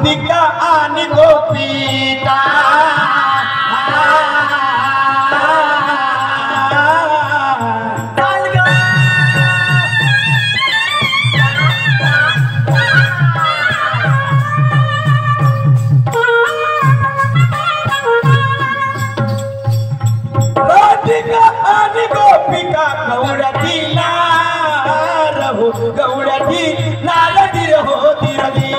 राधिका आणि गोपिका आणि गोपिका गौड्याची नार हो गौड्याची नारदी हो तिरदी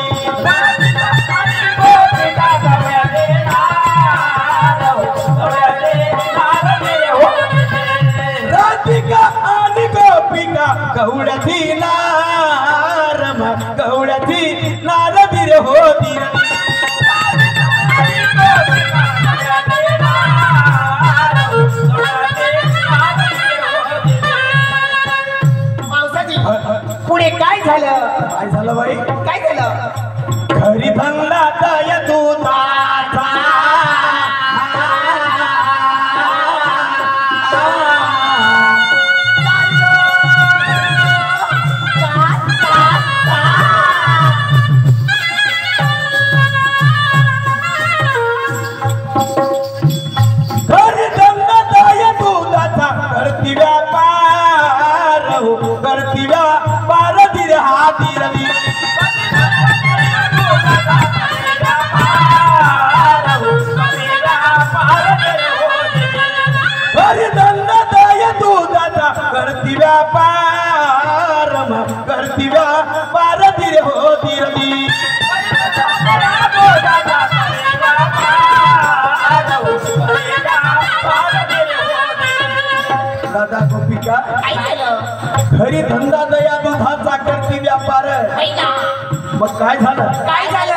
राधिका आणि गोपिका गौड्याची नार गौड्याची नारदी हो तिरदी पुढे काय झालं? काय झालं बाई? काय झालं? घरी धंदा दय दुधाचा घरी धंदा दय दुधाचा करती व्यापार करती व्यापार दिर हा दिरदी घरी धंदा दय दुधाचा करती व्यापार करती व्यापार दिर हो दिरदी दादा गोपिका काय झालं? घरी धंदा दया दुधाचा करती व्यापार बाई ना, मग काय झालं? काय झालं?